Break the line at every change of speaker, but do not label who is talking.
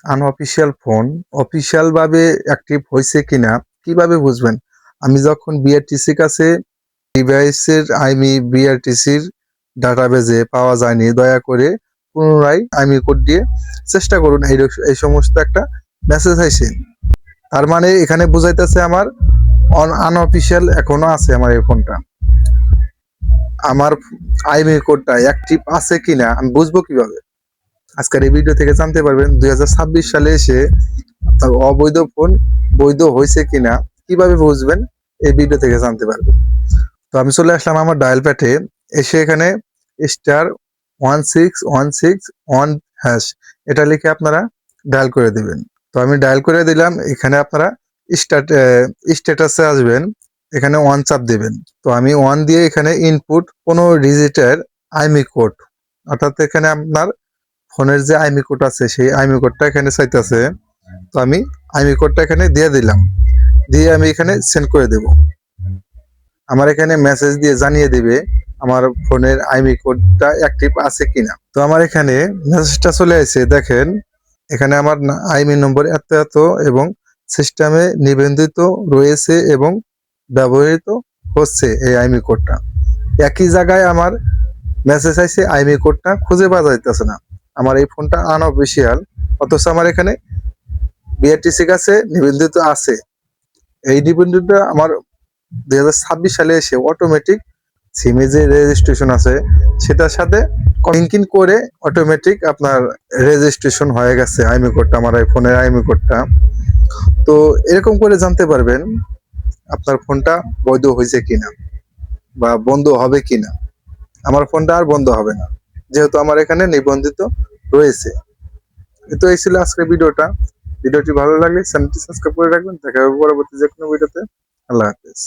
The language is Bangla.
আনঅফিসিয়াল ফোন অফিসিয়াল ভাবে অ্যাক্টিভ হয়েছে কিনা কিভাবে বুঝবেন? আমি যখন বিআরটিসির কাছে ডিভাইসের বিআরটিসির ডাটাবেজে পাওয়া যায়নি, দয়া করে পুনরায় কোড দিয়ে চেষ্টা করুন। এই সমস্ত একটা মেসেজ আইছে। তার মানে এখানে বুঝাইতেছে আমার আনঅফিসিয়াল এখনো আছে আমার এই ফোনটা। আমার কোডটা অ্যাক্টিভ আছে কিনা আমি বুঝবো কিভাবে? আজকের এই ভিডিও থেকে জানতে পারবেন 2026 সালে এসে আপনার অবৈধ ফোন বৈধ হয়েছে কিনা কিভাবে বুঝবেন, এই ভিডিও থেকে জানতে পারবেন। তো আমি চলে আসলাম আমার ডায়াল প্যাডে, এসে এখানে *1616 হ্যাশ এটা লিখে আপনারা ডায়াল করে দিবেন। তো আমি ডায়াল করে দিলাম। এখানে আপনারা স্ট্যাটাসে আসবেন, এখানে 1 চাপ দেবেন। তো আমি 1 দিয়ে এখানে ইনপুট 15 ডিজিটের কোড, অর্থাৎ এখানে আপনার ফোনের যে কোড আছে সেই কোডটা এখানে চাইতেছে। তো আমি কোডটা এখানে দিয়ে দিলাম, দিয়ে আমি এখানে সেন্ড করে দেব। আমার এখানে মেসেজ দিয়ে জানিয়ে দিবে আমার ফোনের কোডটা অ্যাক্টিভ আছে কিনা। তো আমার এখানে মেসেজটা চলে আসছে, দেখেন এখানে আমার নম্বর এত এত এবং সিস্টেমে নিবন্ধিত রয়েছে এবং ব্যবহৃত হচ্ছে এই কোডটা। একই জায়গায় আমার মেসেজ আইছে কোডটা খুঁজে পাওয়া যাইতেছে না। আমার এই ফোনটা আনঅফিসিয়াল, অথচ আমার এখানে বিআরটিসি কাছে নিবন্ধিত আছে। এই নিবন্ধিত আমার 2026 সালে এসে অটোমেটিক সিমে যে রেজিস্ট্রেশন আছে সেটার সাথে লিঙ্কিং করে অটোমেটিক আপনার রেজিস্ট্রেশন হয়ে গেছে কোডটা, আমার এই ফোনের কোডটা। তো এরকম করে জানতে পারবেন আপনার ফোনটা বৈধ হয়েছে কিনা বা বন্ধ হবে কিনা। আমার ফোনটা আর বন্ধ হবে না, যেহেতু আমার এখানে নিবন্ধিত রয়েছে। তো এই ছিল আজকের ভিডিওটি ভালো লাগলে চ্যানেলটি সাবস্ক্রাইব করে রাখবেন। দেখা হবে পরবর্তী যে কোনো ভিডিওতে। আল্লাহ হাফেজ।